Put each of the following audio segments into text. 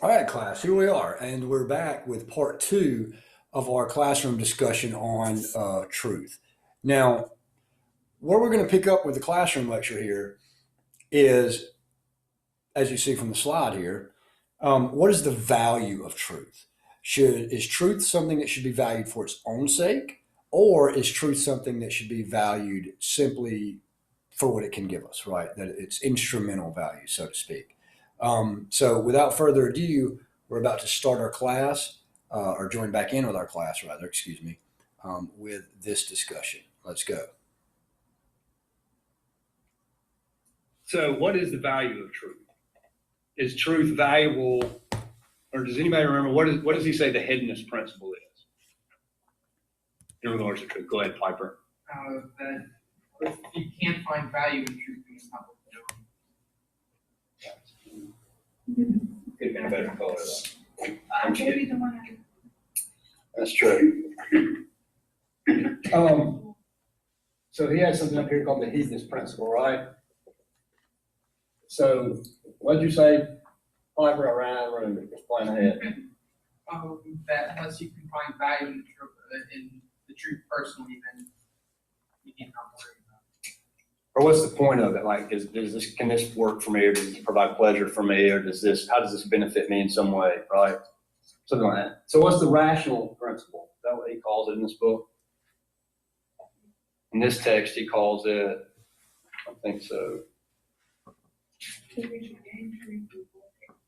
All right, class, here we are, and we're back with part two of our classroom discussion on truth. Now, where we're going to pick up with the classroom lecture here is, as you see from the slide here, what is the value of truth? Is truth something that should be valued for its own sake, or is truth something that should be valued simply for what it can give us, right? That it's instrumental value, so to speak. So, without further ado, we're about to start our class, or join back in with our class, rather, excuse me, with this discussion. Let's go. So, what is the value of truth? Is truth valuable, or does anybody remember what does he say the hiddenness principle is in regards to truth? Go ahead, Piper. That if you can't find value in truth, then it's not what you're doing. Could have been a better color. I'm maybe the one That's true. So he has something up here called the heedless principle, right? So what did you say, Piper? I ran out of room. Explain ahead. That unless you can find value in the truth personally, then you need not worry about it. Or what's the point of it? Like, can this work for me, or does it provide pleasure for me, or how does this benefit me in some way, right? Something like that. So what's the rational principle? Is that what he calls it in this book? In this text, he calls it, I think so.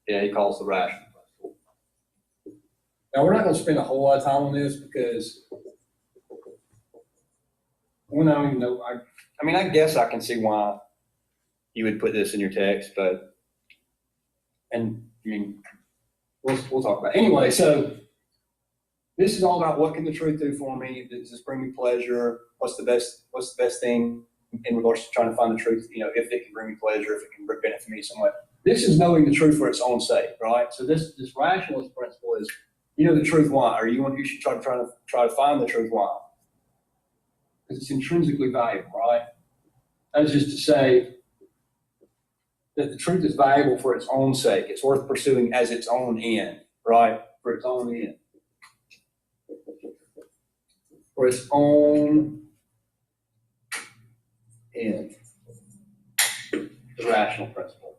Yeah, he calls the rational principle. Now, we're not going to spend a whole lot of time on this because we don't even know. I mean, I guess I can see why you would put this in your text, but, and I mean, we'll talk about it. Anyway, so this is all about what can the truth do for me? Does this bring me pleasure? What's the best thing in regards to trying to find the truth? You know, if it can bring me pleasure, if it can benefit me somewhat. This is knowing the truth for its own sake, right? So this rationalist principle is, you know, the truth why, or you should try to find the truth why, because it's intrinsically valuable, right? That is just to say that the truth is valuable for its own sake. It's worth pursuing as its own end, right? For its own end. For its own end. The rational principle.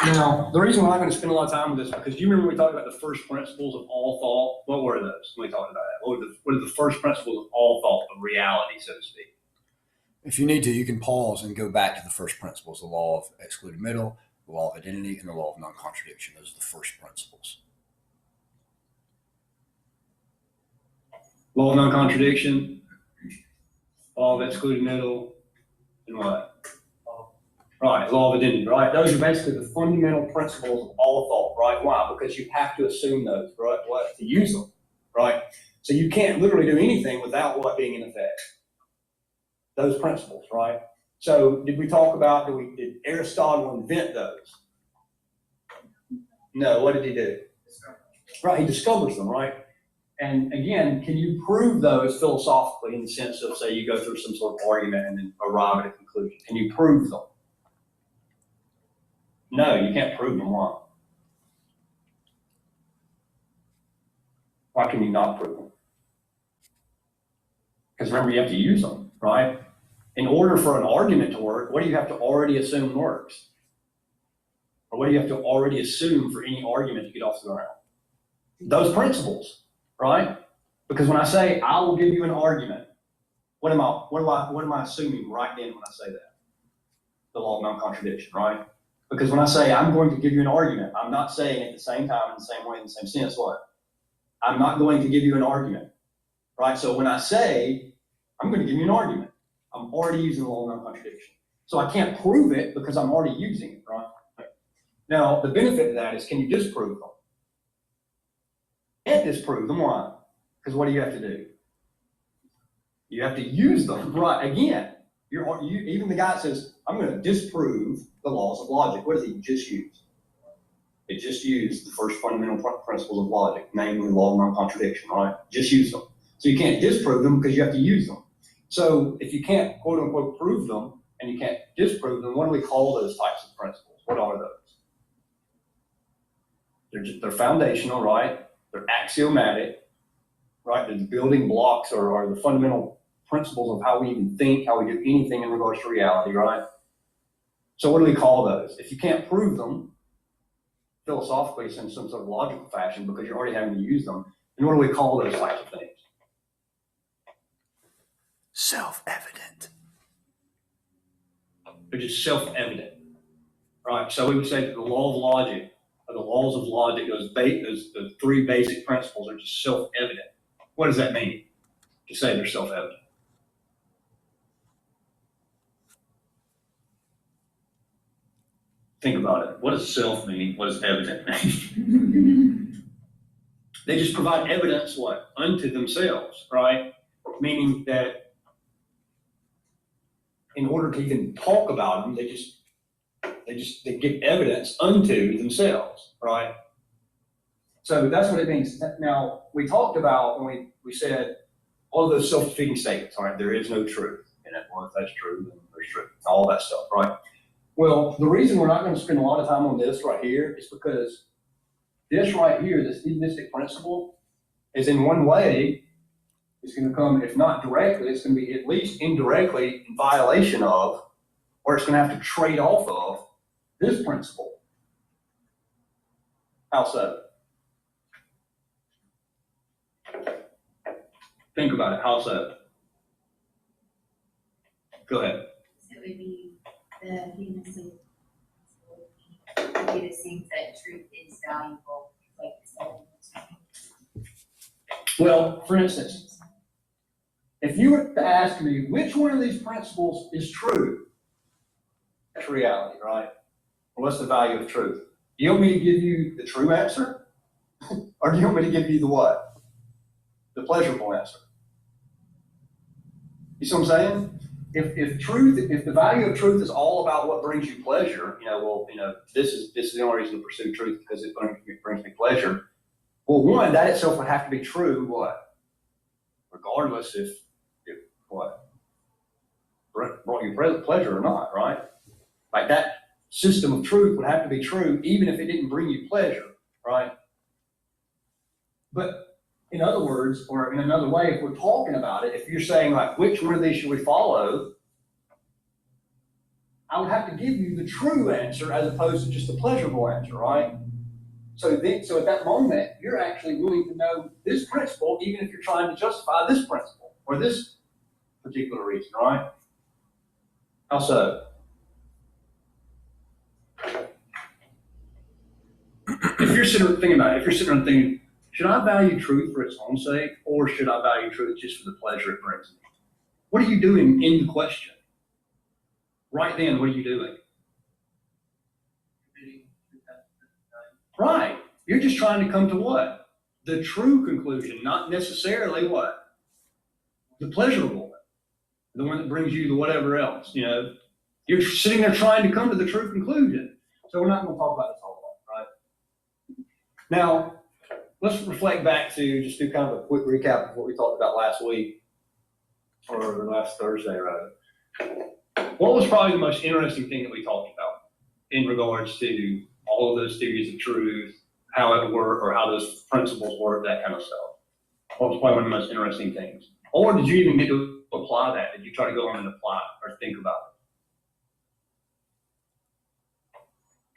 Now, the reason why I'm going to spend a lot of time with this, because you remember we talked about the first principles of all thought. What were those when we talked about that? What are the first principles of all thought, of reality, so to speak? If you need to, you can pause and go back to the first principles: the law of excluded middle, the law of identity, and the law of non-contradiction. Those are the first principles. Law of non-contradiction, law of excluded middle, and what? Right, law of identity, right? Those are basically the fundamental principles of all thought, right? Why? Because you have to assume those, right? What? To use them, right? So you can't literally do anything without what being in effect. Those principles, right? So did we talk about, did Aristotle invent those? No, what did he do? Right, he discovers them, right? And again, can you prove those philosophically in the sense of, say, you go through some sort of argument and then arrive at a conclusion? Can you prove them? No, you can't prove them. Why? Why can you not prove them? Because remember, you have to use them, right? In order for an argument to work, what do you have to already assume works? Or what do you have to already assume for any argument to get off the ground? Those principles, right? Because when I say I will give you an argument, what am I assuming right then when I say that? The law of non-contradiction, right? Because when I say I'm going to give you an argument, I'm not saying at the same time, in the same way, in the same sense, what? I'm not going to give you an argument, right? So when I say I'm going to give you an argument, I'm already using the law of non-contradiction. So I can't prove it because I'm already using it, right? Now, the benefit of that is, can you disprove them? Can't disprove them, why? Because what do you have to do? You have to use them, right? Again, even the guy that says, I'm going to disprove the laws of logic. What does he just use? It just used the first fundamental principles of logic, namely the law of non-contradiction, right? Just use them. So you can't disprove them because you have to use them. So if you can't, quote unquote, prove them and you can't disprove them, what do we call those types of principles? What are those? They're foundational, right? They're axiomatic, right? The building blocks are the fundamental principles of how we even think, how we do anything in regards to reality, right? So what do we call those? If you can't prove them philosophically in some sort of logical fashion because you're already having to use them, then what do we call those types of things? Self-evident. They're just self-evident, right? So we would say that the law of logic, or the laws of logic, those three basic principles are just self-evident. What does that mean to say they're self-evident? Think about it. What does self mean? What does evident mean? They just provide evidence, what? Unto themselves, right? Meaning that in order to even talk about them, they give evidence unto themselves, right? So that's what it means. Now, we talked about when we said all of those self-defeating statements, all right? There is no truth in it. Well, if that's true, then there's truth. All that stuff, right? Well, the reason we're not going to spend a lot of time on this right here is because this right here, this hedonistic principle, is in one way, it's going to come, if not directly, it's going to be at least indirectly in violation of, or it's going to have to trade off of this principle. How so? Think about it. How so? Go ahead. So it would be the humanistic would be to think that truth is valuable, like it's Well, for instance, if you were to ask me which one of these principles is true, that's reality, right? What's the value of truth? Do you want me to give you the true answer? Or do you want me to give you the what? The pleasurable answer. You see what I'm saying? If the value of truth is all about what brings you pleasure, this is the only reason to pursue truth because it brings me pleasure. Well, one, that itself would have to be true, what? Regardless if what? Brought you pleasure or not, right? Like that system of truth would have to be true even if it didn't bring you pleasure, right? But in other words, or in another way, if we're talking about it, if you're saying like, which one of these should we follow? I would have to give you the true answer as opposed to just the pleasurable answer, right? So at that moment, you're actually willing to know this principle, even if you're trying to justify this principle or this particular reason, right? How so? If you're sitting thinking about it, if you're sitting around thinking, should I value truth for its own sake, or should I value truth just for the pleasure it brings me? What are you doing in the question? Right then, what are you doing? Right. You're just trying to come to what? The true conclusion, not necessarily what? The pleasurable one. The one that brings you to whatever else, You're sitting there trying to come to the true conclusion. So we're not going to talk about this whole lot, right? Now, let's reflect back to just do kind of a quick recap of what we talked about last week, or last Thursday, rather. What was probably the most interesting thing that we talked about in regards to all of those theories of truth, how it worked, or how those principles work, that kind of stuff? What was probably one of the most interesting things? Or did you even get to apply that? Did you try to go on and apply it or think about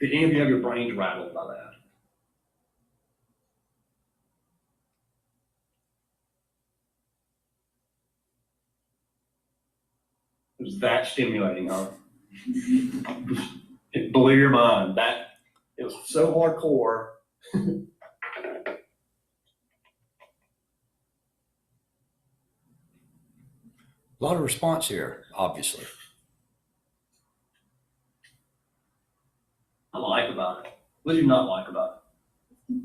it? Did any of you have your brains rattled by that? It was that stimulating, huh? It blew your mind. It was so hardcore. A lot of response here, obviously. I like about it. What do you not like about it?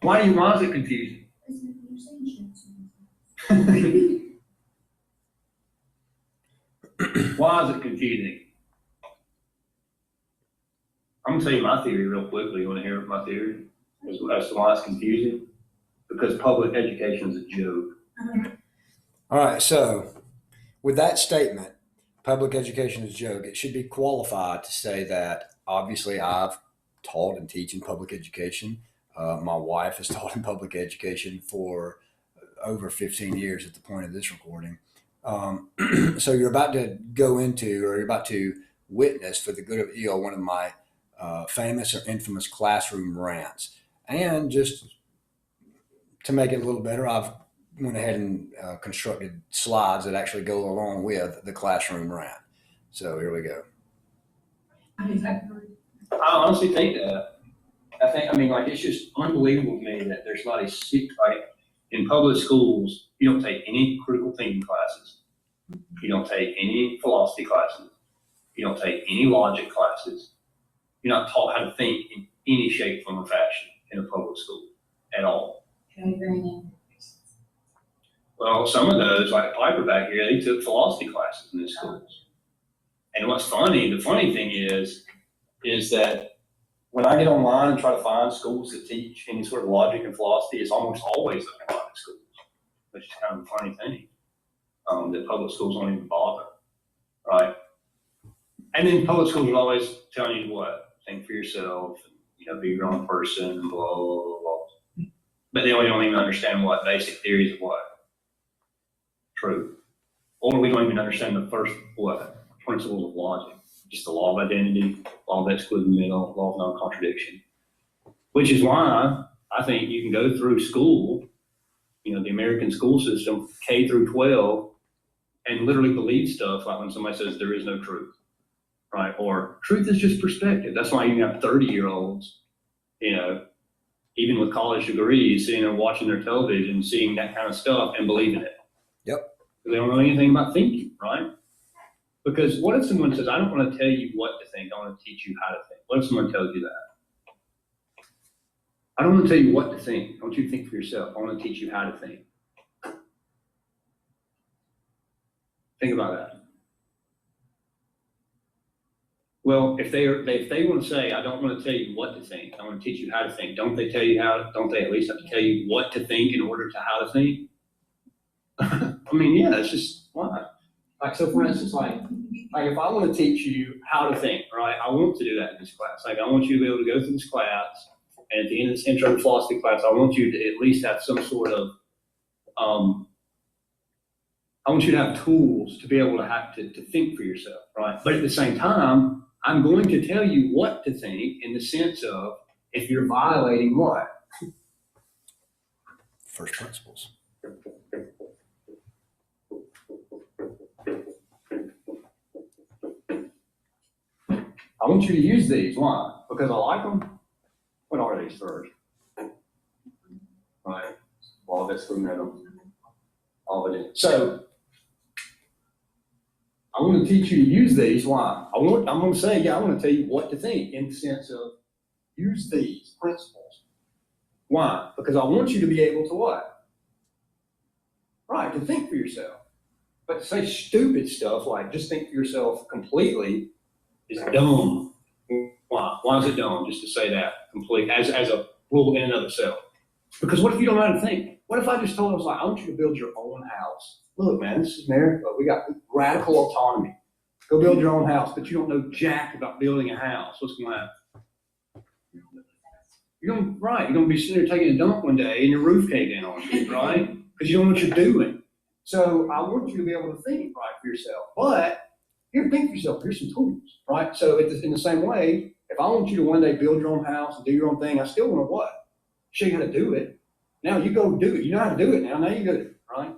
Why is it confusing? Why is it confusing? I'm going to tell you my theory real quickly. You want to hear my theory as to why it's confusing? Because public education is a joke. All right, so with that statement, public education is a joke, it should be qualified to say that obviously I've taught and teach in public education. My wife has taught in public education for over 15 years at the point of this recording. So you're about to go into, or you're about to witness for the good of EO, one of my famous or infamous classroom rants. And just to make it a little better, I've went ahead and constructed slides that actually go along with the classroom rant. So here we go. I honestly think that. I mean, like, it's just unbelievable to me that there's not a like, in public schools, you don't take any critical thinking classes. You don't take any philosophy classes. You don't take any logic classes. You're not taught how to think in any shape, form, or fashion in a public school at all. Well, some of those, like Piper back here, they took philosophy classes in the schools. And what's funny, the funny thing is that when I get online and try to find schools that teach any sort of logic and philosophy, it's almost always the private schools, which is kind of a funny thing, that public schools don't even bother, right? And then public schools are always telling you what, think for yourself, and, be your own person, and blah, blah, blah, blah. But then we don't even understand what basic theories of what? Truth. Or we don't even understand the first, principles of logic. Just the law of identity, law of excluding middle, law of non-contradiction. Which is why I think you can go through school, the American school system, K through 12, and literally believe stuff like when somebody says there is no truth, right? Or truth is just perspective. That's why you have 30-year-olds, even with college degrees, sitting there watching their television, seeing that kind of stuff and believing it. Yep. They don't know anything about thinking, right? Because what if someone says, I don't want to tell you what to think, I want to teach you how to think? What if someone tells you that? I don't want to tell you what to think. I want you to think for yourself. I want to teach you how to think. Think about that. Well, if they want to say, I don't want to tell you what to think, I want to teach you how to think, don't they at least have to tell you what to think in order to how to think? I mean, yeah, it's just why. Like, so for instance, like if I want to teach you how to think, right, I want to do that in this class. Like, I want you to be able to go through this class, and at the end of this intro to philosophy class, I want you to at least have some sort of, I want you to have tools to be able to have to think for yourself, right? But at the same time, I'm going to tell you what to think in the sense of if you're violating what? First principles. I want you to use these. Why? Because I like them. What are these first? Right. All of it's from them. All of it is. So I want to teach you to use these. Why? I'm going to say, I want to tell you what to think in the sense of use these principles. Why? Because I want you to be able to what? Right, to think for yourself. But to say stupid stuff like just think for yourself completely is dumb. Why? Why is it dumb just to say that complete as a rule in and of itself? Because what if you don't know how to think? What if I just told us, like, I want you to build your own house. Look, man, this is America. We got radical autonomy. Go build your own house, but you don't know jack about building a house. What's going to happen? You're going to be sitting there taking a dump one day and your roof caved in on you, right? Because you don't know what you're doing. So I want you to be able to think right for yourself. But here, think for yourself. Here's some tools, right? So in the same way, if I want you to one day build your own house and do your own thing, I still want to what? Show you how to do it. Now you go do it. You know how to do it now. Now you go do it, right?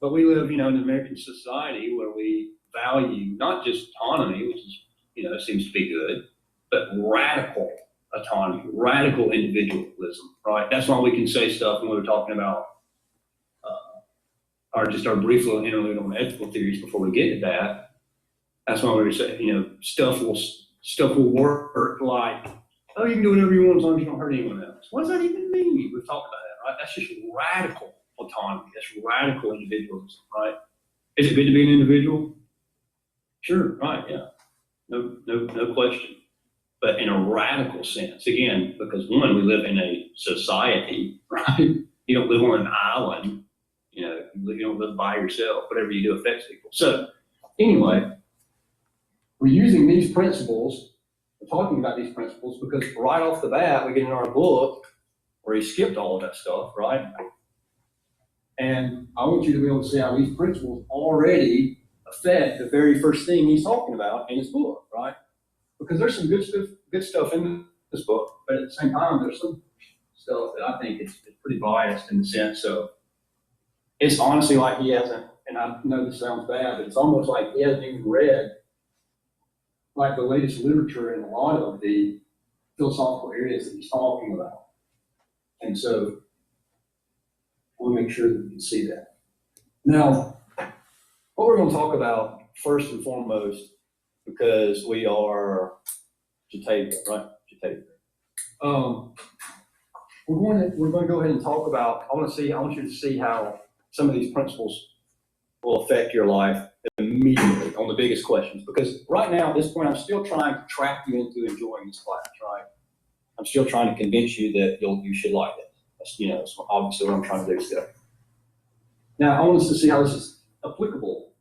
But we live, in an American society where we value not just autonomy, which is, seems to be good, but radical autonomy, radical individualism, right? That's why we can say stuff when we were talking about, or just our brief little interlude on ethical theories before we get to that. That's why we were saying, stuff will work like, oh, you can do whatever you want as long as you don't hurt anyone else. What does that even mean? We've talked about that, right? That's just radical autonomy. That's radical individualism, right? Is it good to be an individual? Sure, right, yeah. No question. But in a radical sense, again, because one, we live in a society, right? You don't live on an island, you don't live by yourself. Whatever you do affects people. So anyway, we're using these principles talking about these principles because right off the bat, we get in our book where he skipped all of that stuff, right? And I want you to be able to see how these principles already affect the very first thing he's talking about in his book, right? Because there's some good stuff in this book, but at the same time, there's some stuff that I think it's pretty biased in the sense of it's honestly like he hasn't, and I know this sounds bad, but it's almost like he hasn't even read like the latest literature in a lot of the philosophical areas that he's talking about. And so we'll make sure that you can see that. Now, what we're going to talk about first and foremost, because we are Jatavia, right? Jatavia. We're going to go ahead and talk about, I want you to see how some of these principles will affect your life immediately on the biggest questions. Because right now, at this point, I'm still trying to trap you into enjoying this class, right? I'm still trying to convince you that you should like it. That's obviously what I'm trying to do still. Now, I want us to see how this is applicable.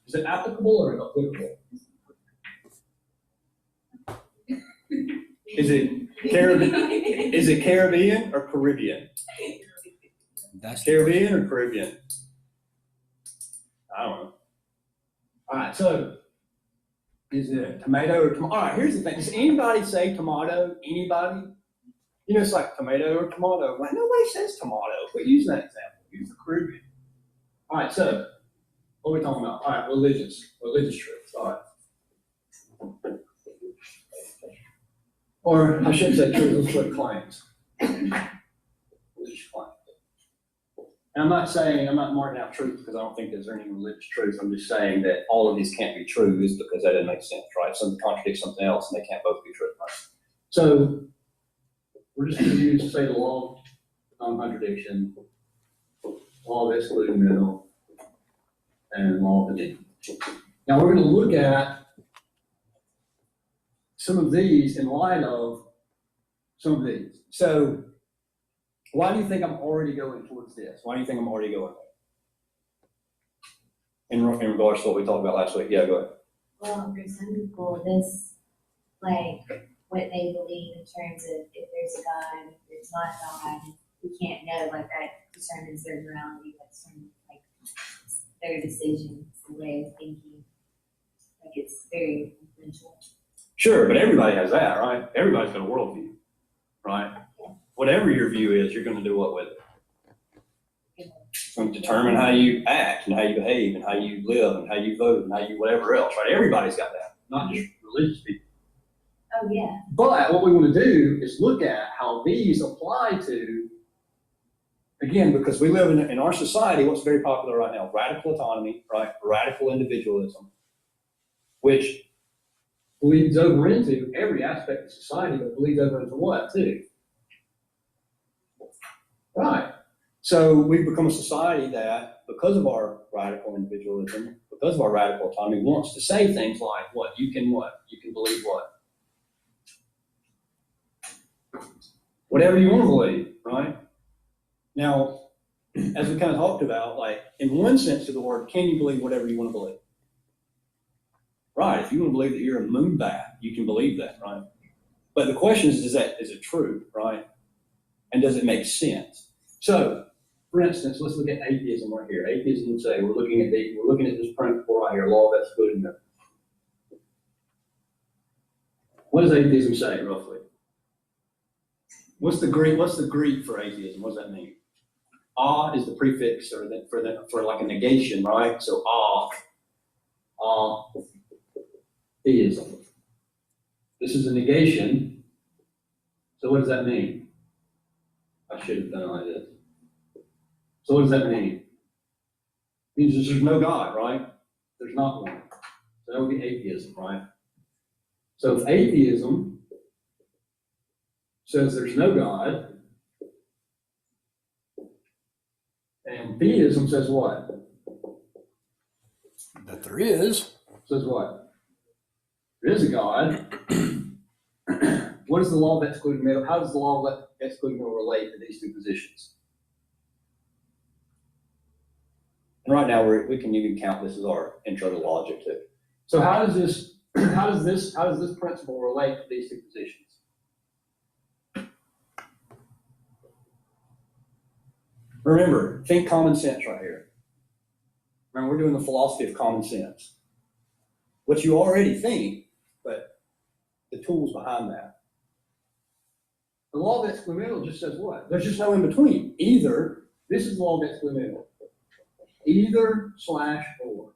Is it applicable or applicable? Is it Caribbean or Caribbean? That's Caribbean or Caribbean? I don't know. All right, so is it tomato or tomato? All right, here's the thing. Does anybody say tomato? Anybody? It's like tomato or tomato. Well, nobody says tomato. Quit using that example. Use the Caribbean. All right, so what are we talking about? All right, religious truths. All right. Or I shouldn't say truths, let's put claims. Religious claims. And I'm not marking out truth because I don't think there's any religious truth. I'm just saying that all of these can't be truths because that doesn't make sense, right? Something contradicts something else and they can't both be true, right? So we're just going to use, say, the law of non-contradiction, law of excluding middle, and law of addition. Now we're going to look at some of these in light of some of these. So why do you think I'm already going towards this? Why do you think I'm already going there? In regards to what we talked about last week. Yeah, go ahead. Well, for some people, this, like, what they believe in terms of if there's a God, if there's not a God, we can't know, like, that determines their morality, that determines, like, their decisions, the way of thinking. Like, it's very influential. Sure, but everybody has that, right? Everybody's got a worldview, right? Whatever your view is, you're going to do what with it? It's going to determine how you act and how you behave and how you live and how you vote and how you whatever else, right? Everybody's got that, not just religious people. Oh, yeah. But what we want to do is look at how these apply to, again, because we live in our society, what's very popular right now? Radical autonomy, right? Radical individualism, which bleeds over into every aspect of society, but bleeds over into what, too? Right. So we've become a society that, because of our radical individualism, because of our radical autonomy, wants to say things like, what? You can believe what? Whatever you want to believe, right? Now, as we kind of talked about, like, in one sense of the word, can you believe whatever you want to believe? Right. If you want to believe that you're a moonbat, you can believe that, right? But the question is it true, right? And does it make sense? So, for instance, let's look at atheism right here. Atheism would say we're looking at this principle right here, law of excluding middle. What does atheism say roughly? What's the Greek for atheism? What does that mean? Is the prefix for like a negation, right? So theism. This is a negation. So what does that mean? I should have done it like this. So what does that mean? It means there's no God, right? There's not one. So that would be atheism, right? So if atheism says there's no God, and theism says what? that there is. Says what? There is a God. What is the law of excluding middle? How does the law of excluding middle relate to these two positions? And right now we can even count this as our intro to logic too. So how does this how does this principle relate to these two positions? Remember, think common sense right here. Remember, we're doing the philosophy of common sense. What you already think, but the tools behind that. The law of exclusive just says what? There's just no in between. Either, this is the law of exclusive. Either slash or.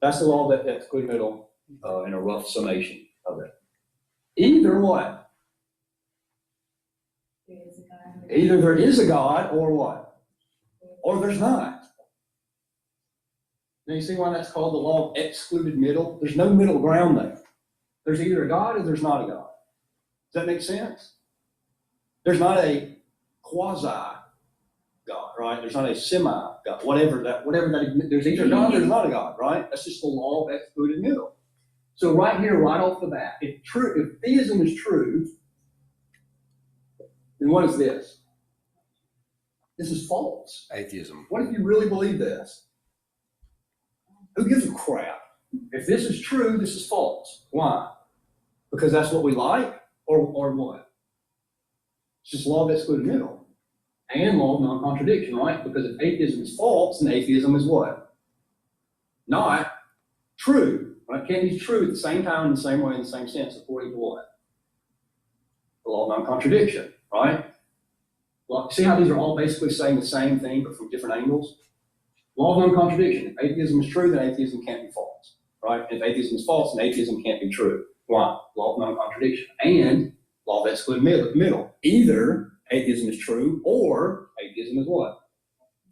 That's the law of exclusive in a rough summation of it. Either what? There is a God. Either there is a God or what? Or there's not. Now you see why that's called the law of excluded middle? There's no middle ground there. There's either a God or there's not a God. Does that make sense? There's not a quasi-God, right? There's not a semi-God, whatever that, there's either God or there's not a God, right? That's just the law of excluded middle. So right here, right off the bat, if theism is true, then what is this? This is false. Atheism. What if you really believe this? Who gives a crap? If this is true, this is false. Why? Because that's what we like, or what? It's just law of excluded middle. And law of non-contradiction, right? Because if atheism is false, then atheism is what? Not true. Right? Can't be true at the same time, in the same way, in the same sense, according to what? The law of non-contradiction, right? Well, see how these are all basically saying the same thing, but from different angles? Law of non-contradiction. If atheism is true, then atheism can't be false, right? If atheism is false, then atheism can't be true. Why? Law of non-contradiction. And law of excluded middle. Either atheism is true or atheism is what?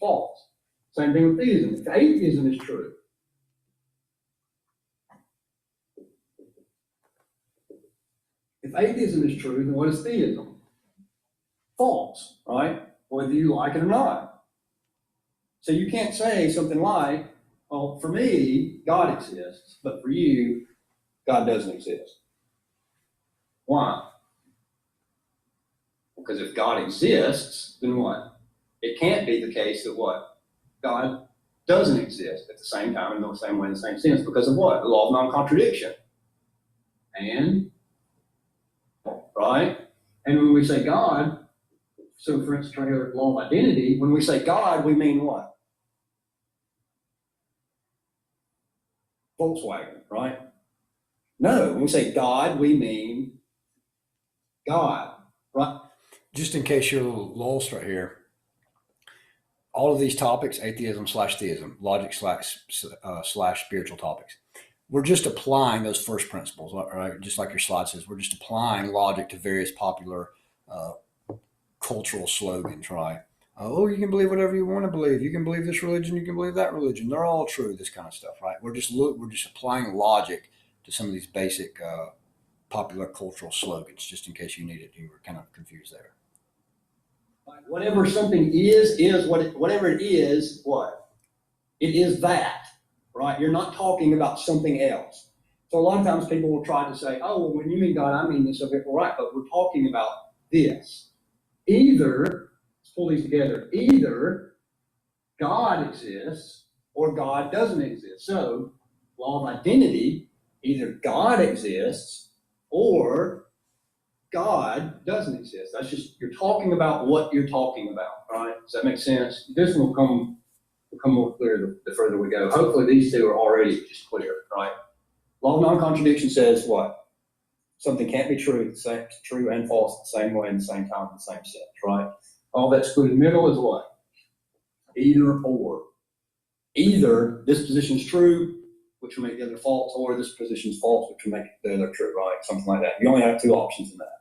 False. Same thing with theism. If atheism is true, then what is theism? False, right? Whether you like it or not. So you can't say something like, well, for me, God exists, but for you, God doesn't exist. Why? Because if God exists, then what? It can't be the case that what? God doesn't exist at the same time, in the same way, in the same sense, because of what? The law of non-contradiction. And, right? And when we say God, so for instance, right here, law of identity, when we say God, we mean what? Volkswagen, right? No, when we say God, we mean God, right? Just in case you're a little lost right here, all of these topics, atheism slash theism, logic slash spiritual topics, we're just applying those first principles, right? Just like your slide says, we're just applying logic to various popular cultural slogans, right? Oh, you can believe whatever you want to believe. You can believe this religion. You can believe that religion. They're all true. This kind of stuff, right? We're just applying logic to some of these basic popular cultural slogans, just in case you were kind of confused there. Whatever something is whatever it is, what? It is that, right? You're not talking about something else. So a lot of times people will try to say, oh, well, when you mean God, I mean this. Okay, well, right, but we're talking about this. Either, let's pull these together, either God exists or God doesn't exist. So, law of identity, either God exists or God doesn't exist. That's just, you're talking about what you're talking about, right? Does that make sense? This will become more clear the further we go. Hopefully these two are already just clear, right? Law of non-contradiction says what? Something can't be true, true and false the same way, in the same time, in the same sense, right? All that excluded middle is what? Either or. Either this position is true, which will make the other false, or this position is false, which will make the other true, right? Something like that. You only have two options in that,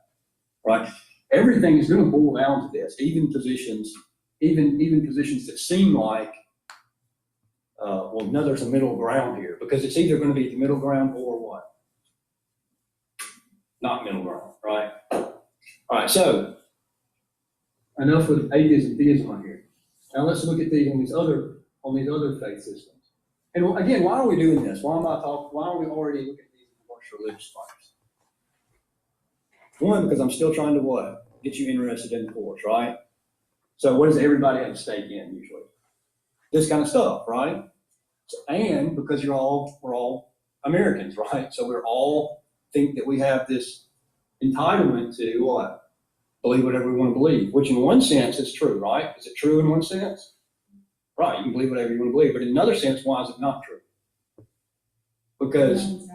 right? Everything is going to boil down to this. Even positions that seem like, well, no, there's a middle ground here, because it's either going to be the middle ground or what? Not middle ground, right? All right, so enough with atheism, theism on here. Now let's look at these on these other faith systems. And again, why are we doing this? Why are we already looking at these in more religious lives? One, because I'm still trying to what? Get you interested in the course, right? So what does everybody have a stake in usually? This kind of stuff, right? So, and because we're all Americans, right? So we're all think that we have this entitlement to what? Believe whatever we want to believe, which in one sense is true, right? Is it true in one sense? Right, you can believe whatever you want to believe, but in another sense, why is it not true? Because,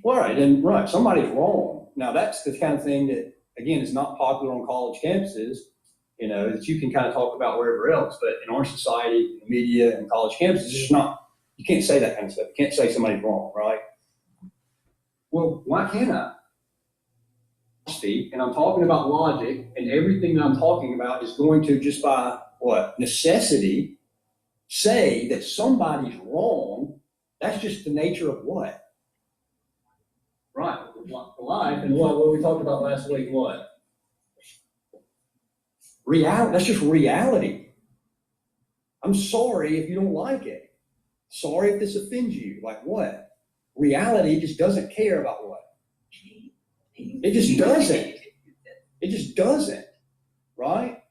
right, somebody's wrong. Now that's the kind of thing that, again, is not popular on college campuses, that you can kind of talk about wherever else, but in our society, the media and college campuses, it's just not, you can't say that kind of stuff. You can't say somebody's wrong, right? Well, why can't I? And I'm talking about logic, and everything that I'm talking about is going to just by what? Necessity, say that somebody's wrong. That's just the nature of what? Right, life, and what we talked about last week, what? Reality, that's just reality. I'm sorry if you don't like it. Sorry if this offends you. Like what? Reality just doesn't care about what? It just doesn't. It just doesn't, right?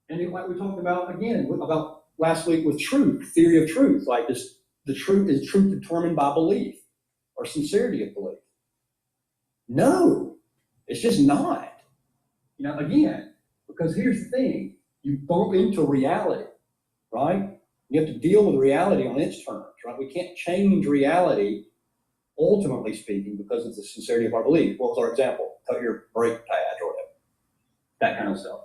And like we talked about again, about last week with truth, theory of truth, like this, the truth is truth determined by belief or sincerity of belief. No, it's just not. Again, because here's the thing, you bump into reality, right? You have to deal with reality on its terms, right? We can't change reality, ultimately speaking, because of the sincerity of our belief. What was our example? Cut your brake pad or whatever. That kind of stuff.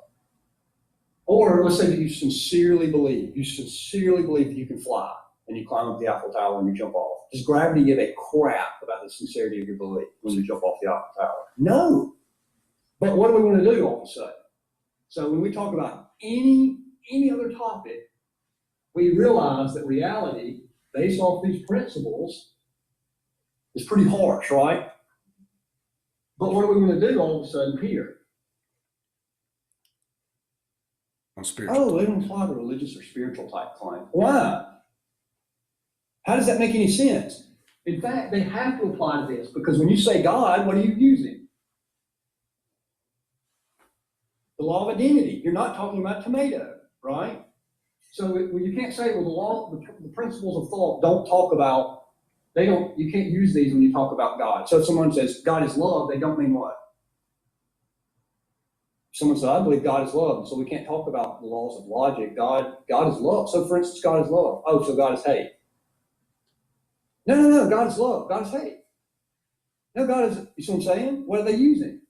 Or let's say that you sincerely believe that you can fly, and you climb up the Eiffel Tower and you jump off. Does gravity give a crap about the sincerity of your belief when you jump off the Eiffel Tower? No. But what do we want to do all of a sudden? So when we talk about any other topic, we realize that reality, based off these principles, is pretty harsh, right? But what do we want to do all of a sudden here? On spiritual. They don't apply to religious or spiritual type claim. Why? How does that make any sense? In fact, they have to apply to this, because when you say God, what are you using? The law of identity. You're not talking about tomato, right? So you can't say, well, the principles of thought don't talk about, you can't use these when you talk about God. So if someone says God is love, they don't mean what? Someone said, I believe God is love, so we can't talk about the laws of logic. God is love. So for instance, God is love. Oh, so God is hate. No, God is love. God is hate. No, God is, you see what I'm saying? What are they using?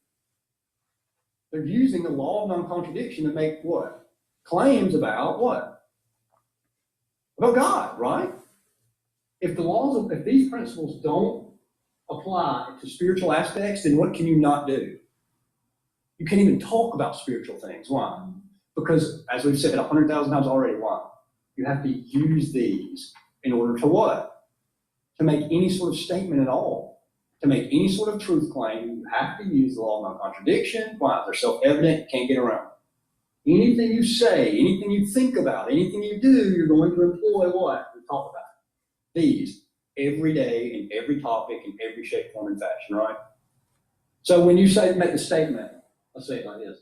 They're using the law of non-contradiction to make what? Claims about what? About God, right? If these principles don't apply to spiritual aspects, then what can you not do? You can't even talk about spiritual things. Why? Because, as we've said 100,000 times already, why? You have to use these in order to what? To make any sort of statement at all. To make any sort of truth claim, you have to use the law of non-contradiction. Why? They're self-evident, you can't get around. Anything you say, anything you think about, anything you do, you're going to employ what? We talk about these every day in every topic in every shape, form, and fashion, right? So when you make the statement, let's say it like this: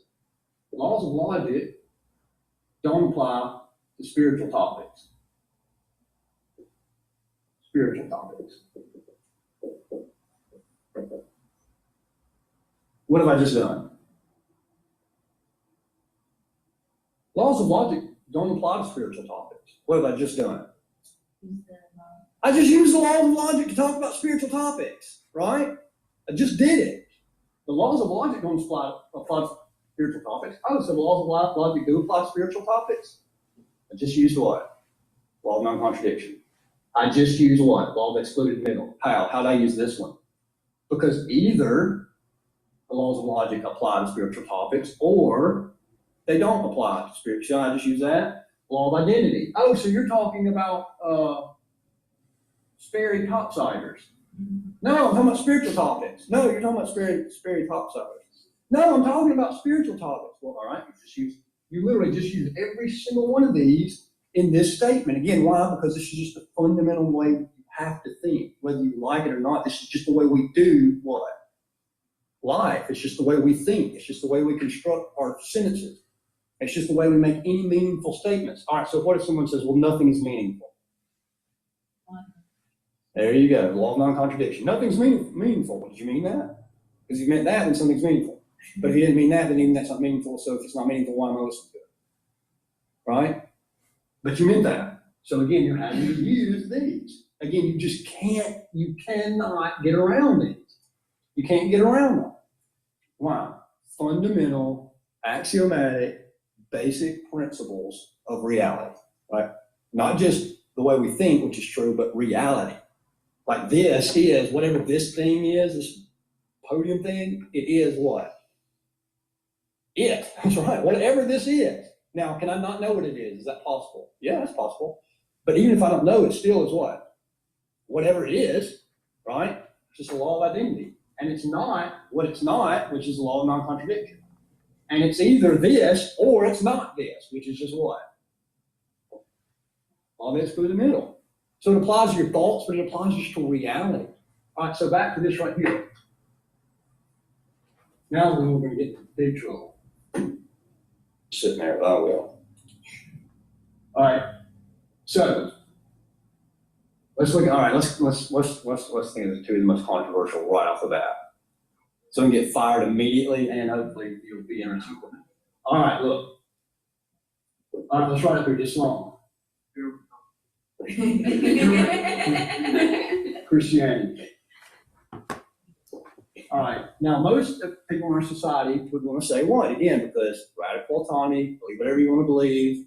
the laws of logic don't apply to spiritual topics. Spiritual topics. What have I just done? Laws of logic don't apply to spiritual topics. What have I just done? I just used the laws of logic to talk about spiritual topics, right? I just did it. The laws of logic don't apply to spiritual topics. Oh, so the laws of logic do apply to spiritual topics? I just used what? Law of non-contradiction. I just used what? Law of excluded middle. How? How'd I use this one? Because either the laws of logic apply to spiritual topics, or they don't apply to spiritual. Should I just use that? Law of identity. Oh, so you're talking about Sperry topsiders. No, I'm talking about spiritual topics. No, you're talking about Sperry topsiders. No, I'm talking about spiritual topics. Well, all right, you literally just use every single one of these in this statement. Again, why? Because this is just the fundamental way you have to think, whether you like it or not. This is just the way we do what? Life. It's just the way we think. It's just the way we construct our sentences. It's just the way we make any meaningful statements. All right, so what if someone says, well, nothing is meaningful? There you go, law of non-contradiction. Nothing's meaningful. Did you mean that? Because if you meant that, then something's meaningful. But if you didn't mean that, then even that's not meaningful. So if it's not meaningful, why am I listening to it? Right? But you meant that. So again, you're having to use these. Again, you cannot get around these. You can't get around them. Why? Fundamental, axiomatic, basic principles of reality, right? Not just the way we think, which is true, but reality. Like this is, whatever this thing is, this podium thing, it is what? It. That's right. Whatever this is. Now, can I not know what it is? Is that possible? Yeah, that's possible. But even if I don't know, it still is what? Whatever it is, right? It's just a law of identity. And it's not what it's not, which is the law of non-contradiction. And it's either this or it's not this, which is just what? All that's through the middle. So it applies to your thoughts, but it applies just to reality. All right, so back to this right here. Now we're going to get into big trouble. Sitting there, I will. All right, so let's look. All right, let's think of the two of the most controversial right off the bat. So we can get fired immediately, and hopefully you'll be interested. All right, look. All right, let's write up here Islam. Christianity. All right. Now, most people in our society would want to say what? Again, because radical autonomy, believe whatever you want to believe,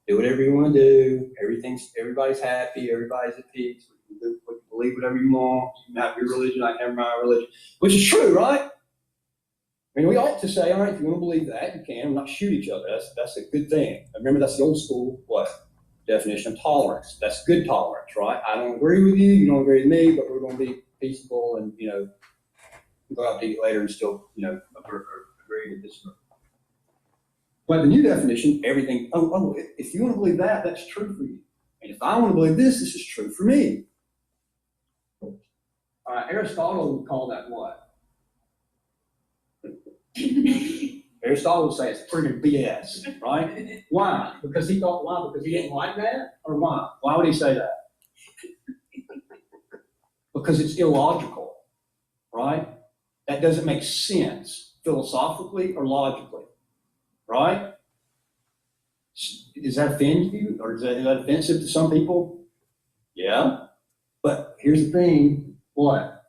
do whatever you want to do, everybody's happy, everybody's at peace, you can believe whatever you want, you can have your religion, I can have my religion, which is true, right? I mean, we ought to say, all right, if you want to believe that, you can, not shoot each other. That's a good thing. Remember, that's the old school, what? Definition of tolerance. That's good tolerance, right? I don't agree with you, you don't agree with me, but we're going to be peaceable and, go out to eat later and still, agree with this. But the new definition, everything, if you want to believe that, that's true for you. And if I want to believe this is true for me. Aristotle would call that what? Aristotle would say it's friggin' BS, right? Why? Because he didn't like that? Or why? Why would he say that? Because it's illogical, right? That doesn't make sense philosophically or logically, right? Does that offend you? Or is that offensive to some people? Yeah. But here's the thing, what?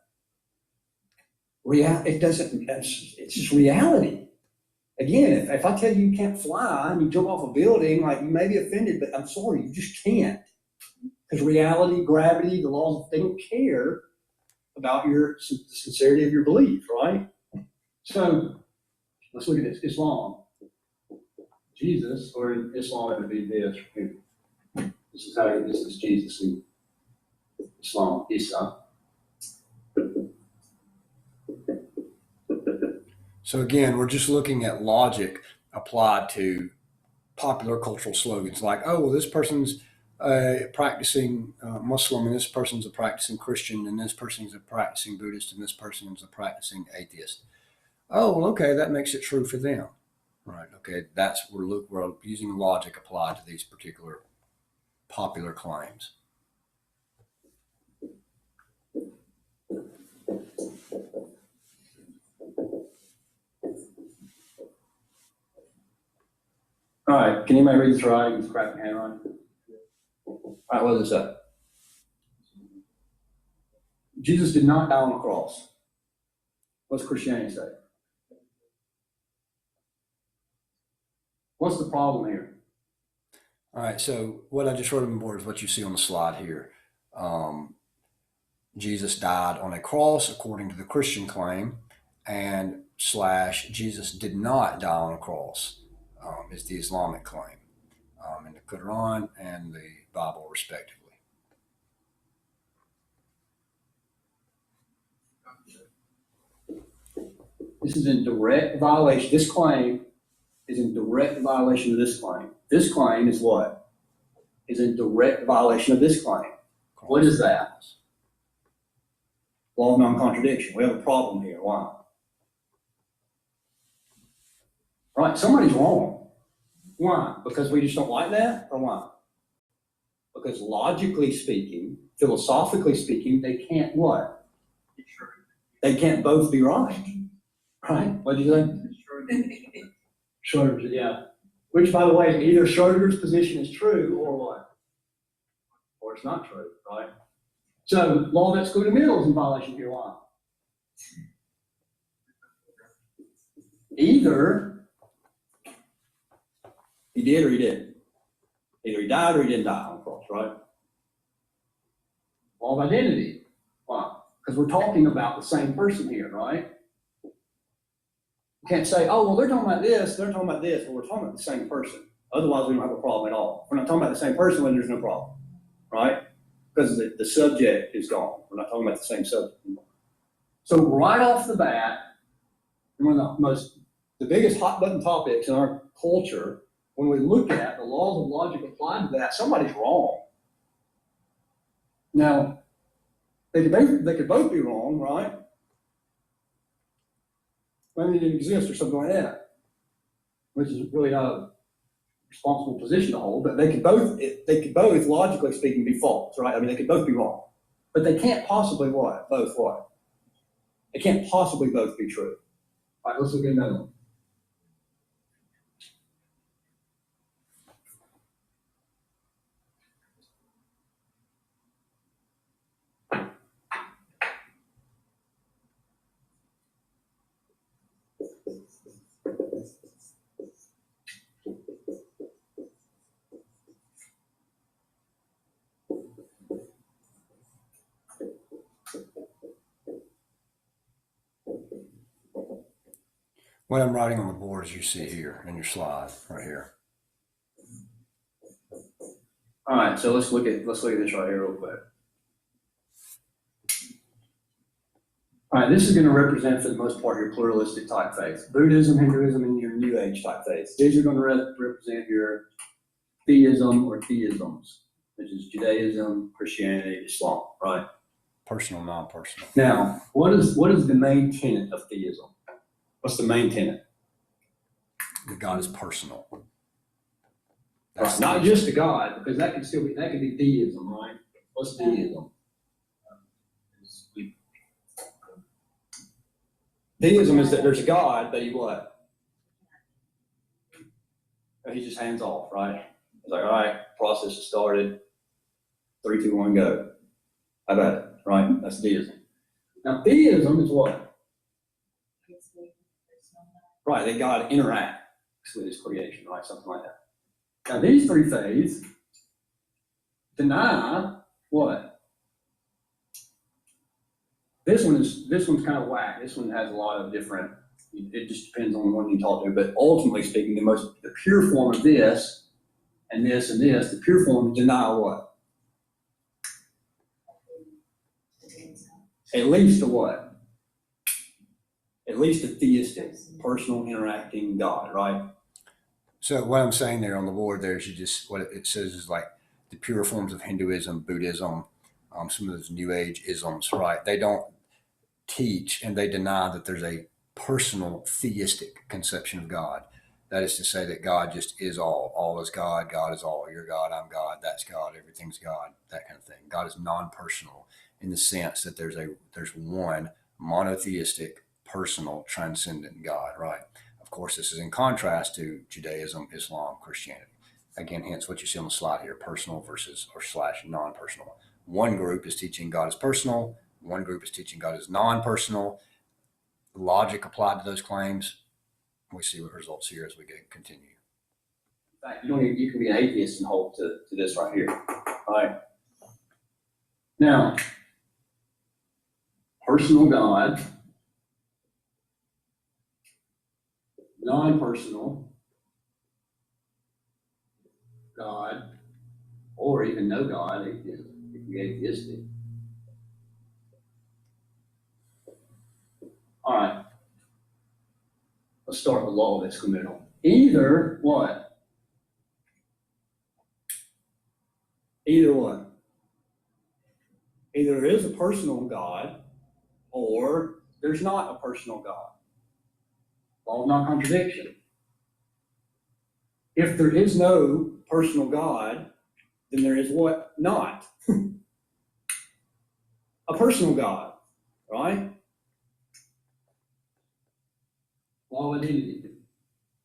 It's just reality. Again, if I tell you you can't fly and you jump off a building, like you may be offended, but I'm sorry, you just can't. Because reality, gravity, the laws, they don't care about the sincerity of your belief, right? So let's look at this. Islam. Jesus, or in Islam, it would be this. This is Jesus in Islam, Isa. So again, we're just looking at logic applied to popular cultural slogans like, oh, well, this person's practicing Muslim, and this person's a practicing Christian, and this person's a practicing Buddhist, and this person's a practicing atheist. Oh, well, okay, that makes it true for them. Right, okay, we're using logic applied to these particular popular claims. All right, can anybody read this right? It's cracking handwriting. All right, what does it say? Jesus did not die on the cross. What's Christianity say? What's the problem here? All right, so what I just wrote on the board is what you see on the slide here. Jesus died on a cross according to the Christian claim, and / Jesus did not die on a cross is the Islamic claim in the Quran and the Bible, respectively. This is in direct violation. This claim is in direct violation of this claim. This claim is what? Is in direct violation of this claim. What is that? Law of non-contradiction. We have a problem here. Why? Right, somebody's wrong. Why? Because we just don't like that, or why? Because logically speaking, philosophically speaking, they can't what? It's true. They can't both be right. Right? What did you say? It's true. Schroeder's, yeah. Which, by the way, either Schroeder's position is true or what? Or it's not true, right? So, law of excluded middle is in violation here. Why? Either he did or he didn't. Either he died or he didn't die on the cross, right? Law of identity. Why? Because we're talking about the same person here, right? You can't say, oh, well, they're talking about this, they're talking about this. Well, we're talking about the same person. Otherwise, we don't have a problem at all. If we're not talking about the same person, then there's no problem, right? Because the subject is gone. We're not talking about the same subject anymore. So right off the bat, one of the biggest hot button topics in our culture, when we look at the laws of logic applied to that, somebody's wrong. Now, they could both be wrong, right? Maybe they didn't exist or something like that, which is really not a responsible position to hold, but they could both, logically speaking, be false, right? I mean, they could both be wrong, but they can't possibly what? Both what? They can't possibly both be true. All right, let's look at another one. What I'm writing on the board as you see here in your slide right here. All right, so let's look at this right here real quick. All right, this is going to represent, for the most part, your pluralistic type faiths. Buddhism, Hinduism, and your New Age type faiths. These are going to represent your theism or theisms, which is Judaism, Christianity, Islam, right? Personal, non-personal. Now, what is the main tenet of theism? What's the main tenet? That God is personal. Right, not just a God, because that could be theism, right? What's theism? Theism is that there's a God, but he what? He's just hands off, right? It's like, all right, process has started. 3, 2, 1, go. How about it? Right? That's theism. Now, theism is what? Right, that God interacts with his creation, right? Something like that. Now, these three faiths deny what? This one's kind of whack. This one has a lot of different, it just depends on the one you talk to, but ultimately speaking, the pure form of this, and this, and this, the pure form deny what? At least a what? At least a theistic, personal, interacting God, right? So what I'm saying there on the board there is what it says is like the pure forms of Hinduism, Buddhism, some of those New Age isms, right? They don't teach and they deny that there's a personal theistic conception of God. That is to say that God just is all. All is God. God is all. You're God. I'm God. That's God. Everything's God. That kind of thing. God is non-personal in the sense that there's one monotheistic, personal, transcendent God, right? Of course, this is in contrast to Judaism, Islam, Christianity. Again, hence what you see on the slide here, personal versus or / non-personal. One group is teaching God is personal. One group is teaching God is non-personal. Logic applied to those claims. We see what results here as we continue. In fact, you can be an atheist and hold to this right here. All right. Now, personal God, non-personal God, or even no God, it can be atheistic. All right. Let's start with law of excluded middle. Either what? Either what? Either there is a personal God or there's not a personal God. Law of non-contradiction. If there is no personal God, then there is what? Not. a personal God, right? Law of identity.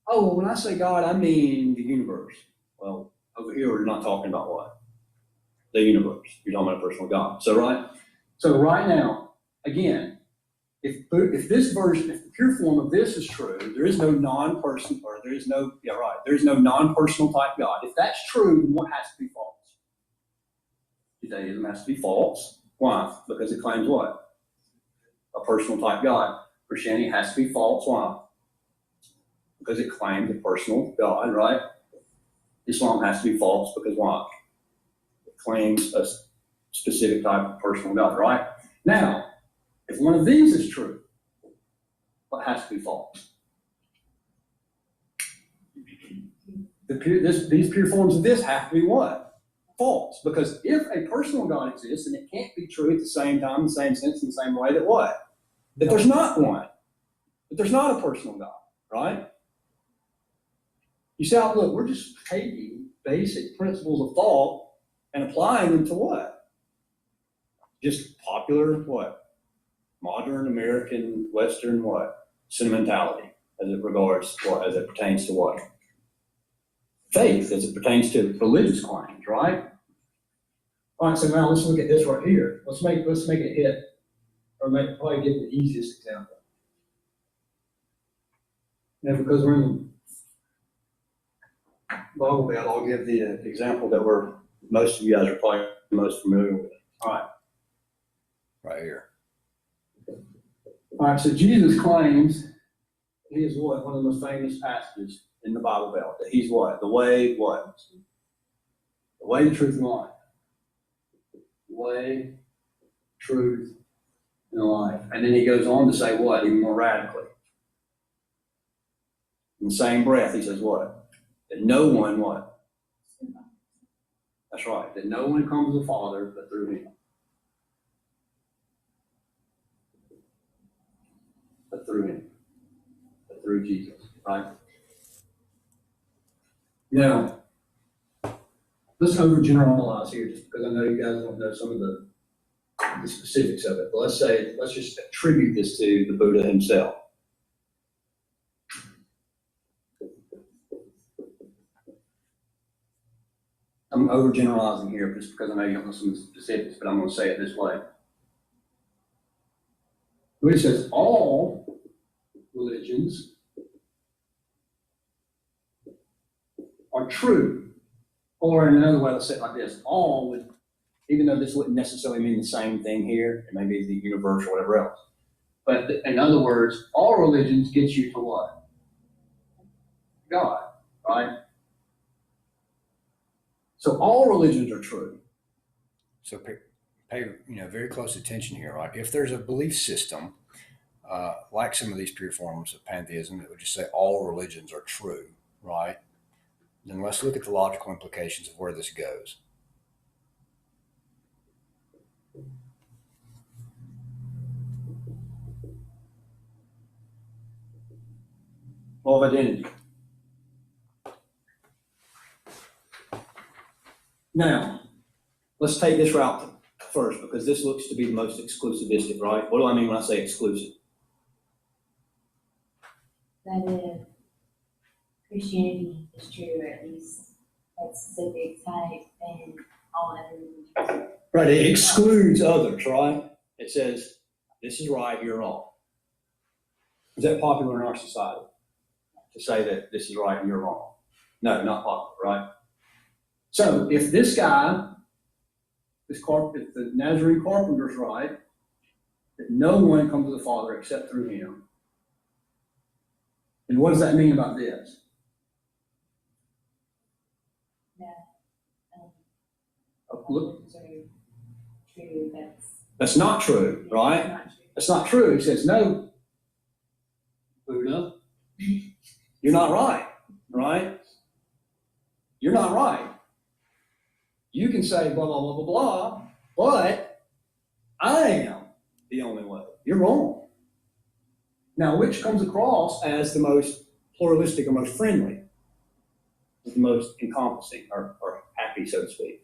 Oh, well, when I say God, I mean the universe. Well, over here, we're not talking about what? The universe. You're talking about a personal God. So right now, again, if this version, if the pure form of this is true, there is no non-person, or there is no non-personal type God. If that's true, then what has to be false? Judaism has to be false. Why? Because it claims what? A personal type God. Christianity has to be false. Why? Because it claims a personal God, right? Islam has to be false because why? It claims a specific type of personal God, right? Now, if one of these is true, what has to be false? These pure forms of this have to be what? False. Because if a personal God exists, then it can't be true at the same time, in the same sense, in the same way that what? That there's not one. That there's not a personal God, right? You say, oh, look, we're just taking basic principles of thought and applying them to what? Just popular what? Modern American Western what? Sentimentality as it regards what? As it pertains to what? Faith, as it pertains to religious claims, right? All right, so now let's look at this right here. Let's make it hit, or probably get the easiest example. Now, because we're in the Bible Belt, I'll give the example that most of you guys are probably most familiar with. All right. Right here. All right, so Jesus claims he is what? One of the most famous passages in the Bible Belt. That he's what? The way, what? The way, the truth, and life. The way, truth, and life. And then he goes on to say what? Even more radically. In the same breath, he says what? That no one, what? That's right. That no one comes to the Father but through him. But through him. But through Jesus, right? Now, let's overgeneralize here just because I know you guys don't know some of the specifics of it. But let's just attribute this to the Buddha himself. I'm overgeneralizing here just because I know you don't know some of the specifics, but I'm going to say it this way. Buddha says all religions are true. Or in another way, let's say it like this. All would, even though this wouldn't necessarily mean the same thing here, it may be the universe or whatever else. But in other words, all religions get you to what? God, right? So all religions are true. So pay very close attention here, right? If there's a belief system, like some of these pure forms of pantheism that would just say all religions are true, right? Then let's look at the logical implications of where this goes. Law of identity. Now, let's take this route first because this looks to be the most exclusivistic, right? What do I mean when I say exclusive? That if Christianity is true, or at least that specific type, then all other religions. Right, it excludes others, right? It says, this is right, you're wrong. Is that popular in our society? To say that this is right and you're wrong? No, not popular, right? So if this guy, if the Nazarene carpenter's right, that no one comes to the Father except through him, then what does that mean about this? Look, True, that's not true, right? not true. That's not true. He says, no, Buddha, you're not right, right? You're not right. You can say blah, blah, blah, blah, blah, but I am the only way. You're wrong. Now, which comes across as the most pluralistic or most friendly, the most encompassing or happy, so to speak?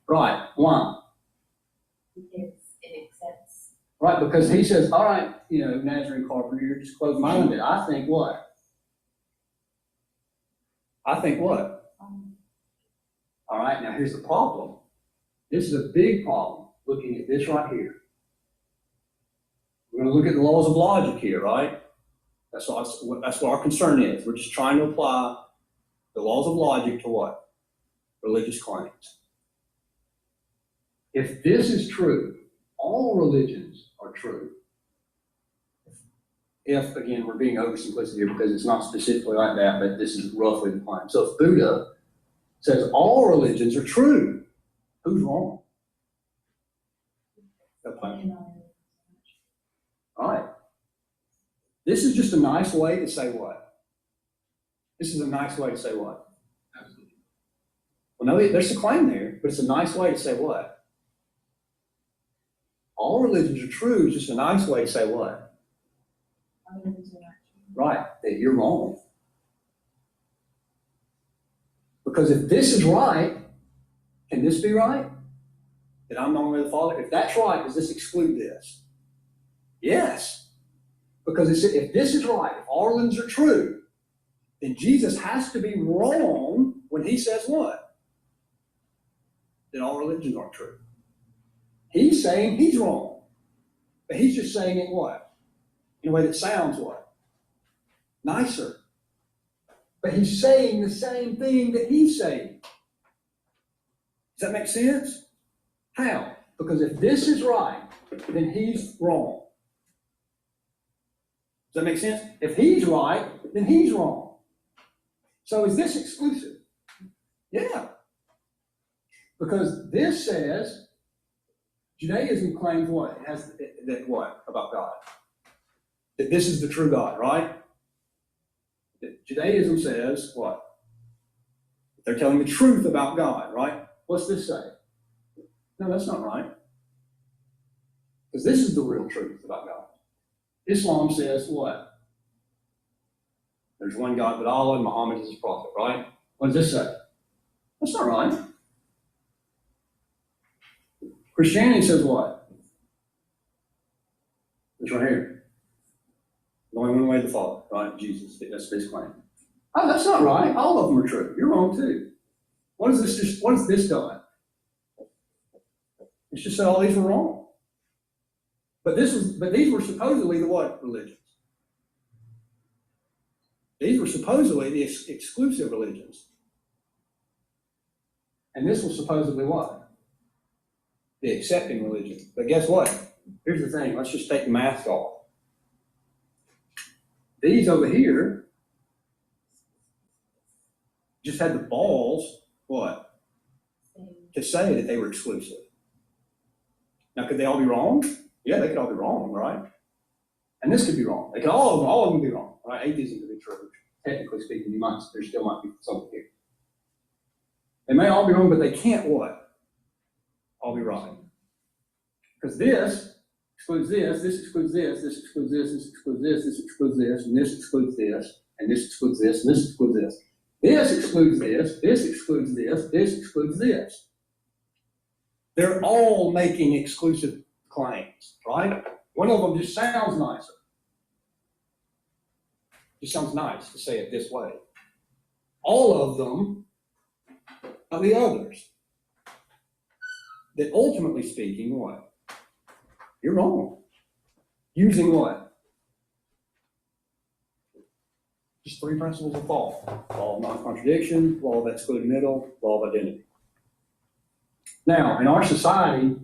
Right. Why? because it accepts. Right, because he says, all right, Nazarene carpenter, you're just closed-minded. I think what? I think what? All right, now here's the problem. This is a big problem, looking at this right here. We're going to look at the laws of logic here, right? That's what our concern is. We're just trying to apply the laws of logic to what? Religious claims. If this is true, all religions are true. If, again, we're being oversimplistic here because it's not specifically like that, but this is roughly the claim. So if Buddha says all religions are true, who's wrong? All right. This is just a nice way to say what? This is a nice way to say what? Absolutely. Well, no, there's a claim there, but it's a nice way to say what? All religions are true is just a nice way to say what? Right, that you're wrong. Because if this is right, can this be right? That I'm known by the Father? If that's right, does this exclude this? Yes. Because if this is right, if all religions are true, then Jesus has to be wrong when he says what? That all religions aren't true. He's saying he's wrong. But he's just saying it what? In a way that sounds what? Nicer. But he's saying the same thing that he's saying. Does that make sense? How? Because if this is right, then he's wrong. Does that make sense? If he's right, then he's wrong. So is this exclusive? Yeah. Because this says, Judaism claims what? It has that what about God? That this is the true God, right? That Judaism says what? They're telling the truth about God, right? What's this say? No, that's not right. Because this is the real truth about God. Islam says what? There's one God but Allah and Muhammad is his prophet, right? What does this say? That's not right. Christianity says what? It's right here. There's only one way to the Father, right? Jesus. That's this claim. Oh, that's not right. All of them are true. You're wrong too. What is this done? It's just said all these were wrong. But these were supposedly the what religions? These were supposedly the exclusive religions. And this was supposedly what? The accepting religion. But guess what? Here's the thing. Let's just take the mask off. These over here just had the balls, what? To say that they were exclusive. Now, could they all be wrong? Yeah, they could all be wrong, right? And this could be wrong. They could all of them be wrong, right? Atheism could be true. Technically speaking, there still might be something here. They may all be wrong, but they can't what? All be right. Because this excludes this excludes this excludes this excludes this excludes this, and this excludes this, and this excludes this, and this excludes this. This excludes this excludes this excludes this. They're all making exclusive claims, right? One of them just sounds nicer. Just sounds nice to say it this way. All of them are the others. That ultimately speaking, what? You're wrong. Using what? Just three principles of thought. Law of non-contradiction, law of excluded middle, law of identity. Now, in our society,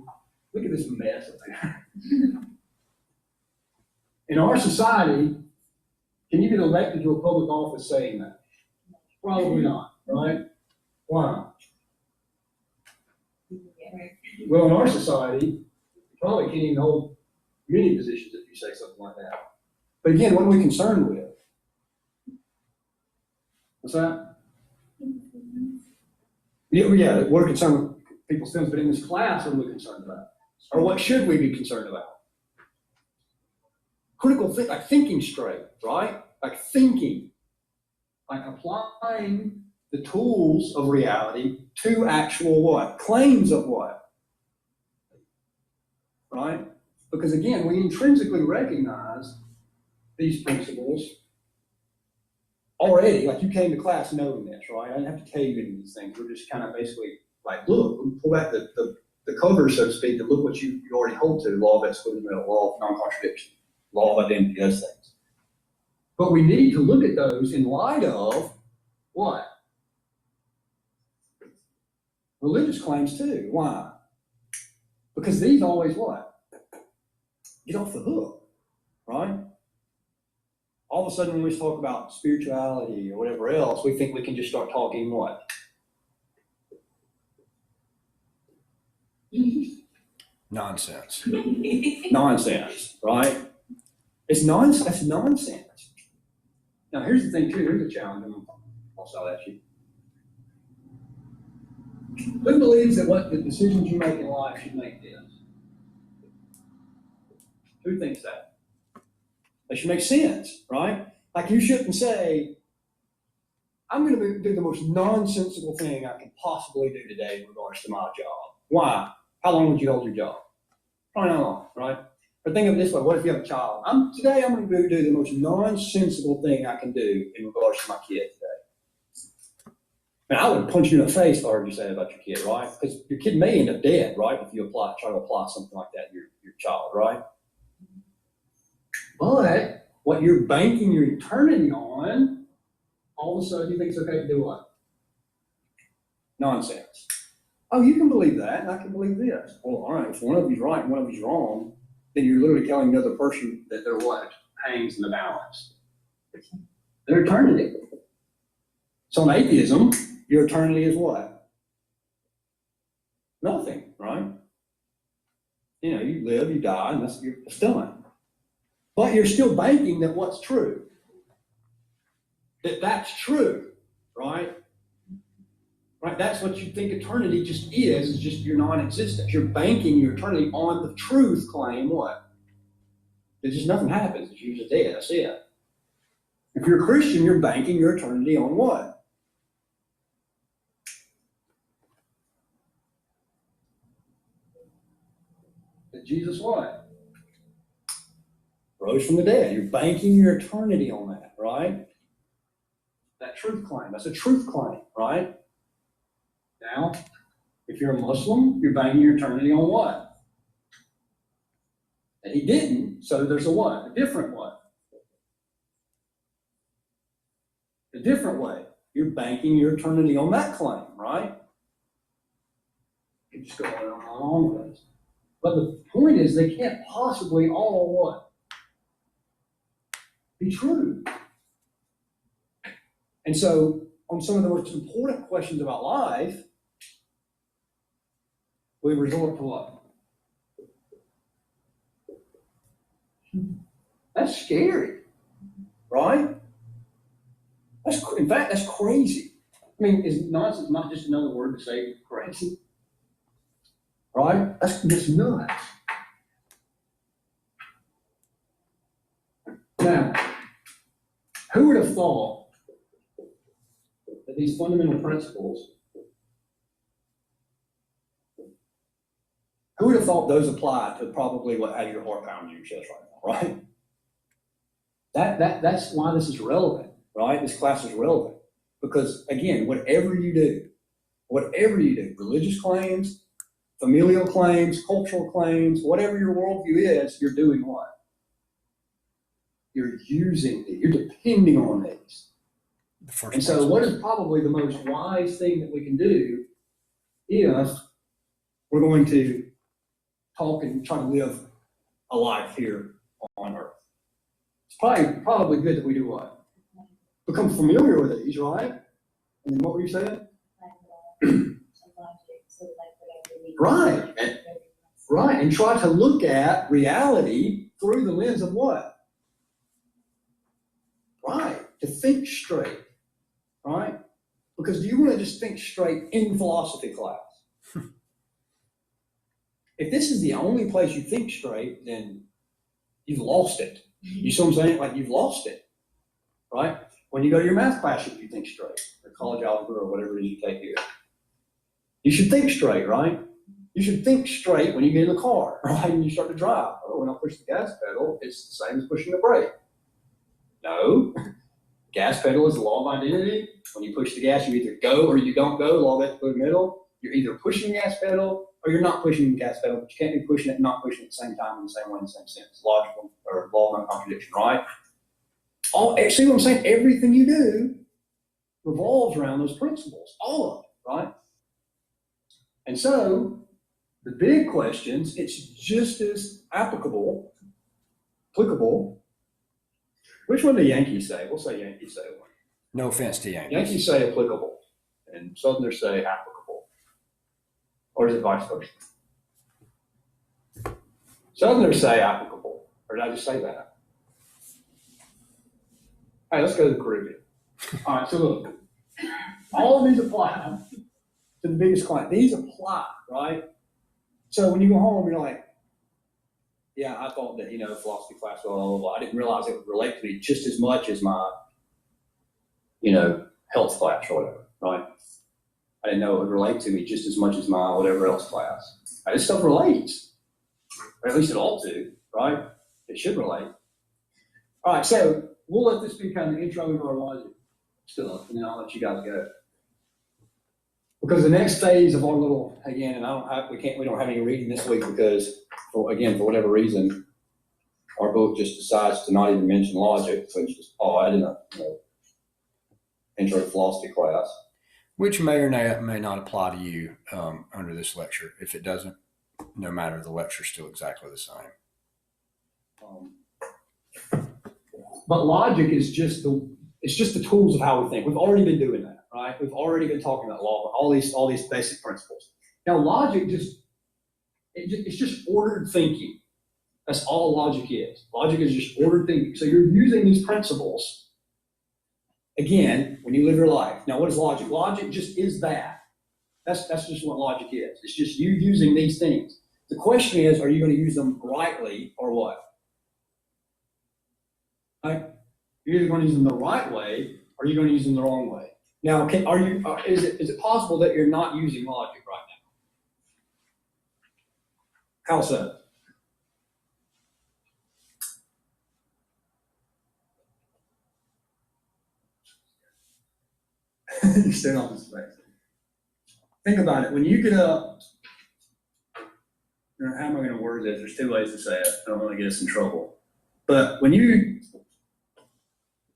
look at this mess up there. In our society, can you get elected to a public office saying that? Probably not, right? Why not? Well, in our society, you probably can't even hold community positions if you say something like that. But again, what are we concerned with? What's that? Yeah, we're concerned with people's feelings, but in this class, what are we concerned about? Or what should we be concerned about? Critical like thinking straight, right? Like thinking, like applying the tools of reality to actual what? Claims of what? right? Because again, we intrinsically recognize these principles already. Like you came to class knowing this, right? I didn't have to tell you any of these things. We're just kind of basically like, look, we pull back the cover, so to speak, and look what you already hold to: law of exclusion, law of non-contradiction, law of identity, those things. But we need to look at those in light of what? Religious claims too. Why? Because these always what? Get off the hook, right? All of a sudden when we talk about spirituality or whatever else, we think we can just start talking what? Nonsense. Nonsense, right? It's nonsense. That's nonsense. Now here's the thing too, here's the challenge. I'll sell that to you. Who believes that what the decisions you make in life should make this? Who thinks that? They should make sense, right? Like you shouldn't say, I'm going to do the most nonsensical thing I can possibly do today in regards to my job. Why? How long would you hold your job? Probably not long, right? But think of it this way, what if you have a child? Today I'm going to do the most nonsensical thing I can do in regards to my kid today. And I would punch you in the face if I heard you say that about your kid, right? Because your kid may end up dead, right? If you try to apply something like that to your child, right? But what you're banking your eternity on, all of a sudden you think it's okay to do what? Nonsense. Oh, you can believe that, and I can believe this. Well, all right, if one of you's right and one of you's wrong, then you're literally telling the other person that they're what? Hangs in the balance. Their eternity. So in atheism, your eternity is what? Nothing, right? You know, you live, you die, and it's done. But you're still banking that what's true? That's true, right? Right, that's what you think eternity just is just your non-existence. You're banking your eternity on the truth claim, what? That just nothing happens, you're just dead, that's it. If you're a Christian, you're banking your eternity on what? That Jesus what? Rose from the dead. You're banking your eternity on that, right? That truth claim, that's a truth claim, right? Now, if you're a Muslim, you're banking your eternity on what? And he didn't, so there's a what? A different what? A different way. You're banking your eternity on that claim, right? You just go on with this. But the point is, they can't possibly all what? Be true. And so, on some of the most important questions about life, we resort to what? That's scary, right? In fact, that's crazy. I mean, is nonsense not just another word to say crazy? Right? That's just nuts. Now, who would have thought that these fundamental principles, who would have thought those apply to probably what has your heart pounding in your chest right now, right? That's why this is relevant, right? This class is relevant. Because again, whatever you do, religious claims, familial claims, cultural claims, whatever your worldview is, you're doing what? You're using it, you're depending on these. And so what is probably the most wise thing that we can do if we're going to talk and try to live a life here on earth? It's probably good that we do what? Become familiar with these, right? And then what were you saying? Right. Right. And try to look at reality through the lens of what? Right. To think straight. Right? Because do you want to just think straight in philosophy class? If this is the only place you think straight, then you've lost it. You see what I'm saying? Like you've lost it. Right? When you go to your math class, you think straight, or college algebra, or whatever it is you take here. You should think straight, right? You should think straight when you get in the car, right? And you start to drive. Oh, when I push the gas pedal, it's the same as pushing the brake. No. Gas pedal is the law of identity. When you push the gas, you either go or you don't go, law of the middle. You're either pushing the gas pedal or you're not pushing the gas pedal, but you can't be pushing it and not pushing it at the same time in the same way, in the same sense. Logical or law of non-contradiction, right? See what I'm saying? Everything you do revolves around those principles, all of it, right? And so the big questions, it's just as applicable. Which one do Yankees say? We'll say Yankees say one. No offense to Yankees. Yankees say applicable, and Southerners say applicable. Or is it vice versa? Southerners say applicable. Or did I just say that? All right, let's go to the Caribbean. All right, so look. All of these apply to the biggest client. These apply, right? So when you go home, you're like, yeah, I thought that, philosophy class, blah, blah, blah. I didn't realize it would relate to me just as much as my, health class or whatever, right? I didn't know it would relate to me just as much as my whatever else class. This stuff relates, or at least it ought to, right? It should relate. All right, so we'll let this be kind of the intro into our logic stuff, and then I'll let you guys go. Because the next phase of our little, again, and we don't have any reading this week because, for whatever reason, our book just decides to not even mention logic, so it's just add in a intro to philosophy class. Which may or may not apply to you under this lecture. If it doesn't, no matter, the lecture's still exactly the same. But logic is just the tools of how we think. We've already been doing that, right? We've already been talking about law, all these basic principles. Now, logic it's just ordered thinking. That's all logic is. Logic is just ordered thinking. So you're using these principles, again, when you live your life. Now, what is logic? Logic just is that. That's just what logic is. It's just you using these things. The question is, are you going to use them rightly or what? Right? You're either going to use them the right way or you're going to use them the wrong way. Now, is it possible that you're not using logic right now? How so? You stand on this way. Think about it. When you get up, how am I going to word this? There's two ways to say it. I don't want to get us in trouble. But when you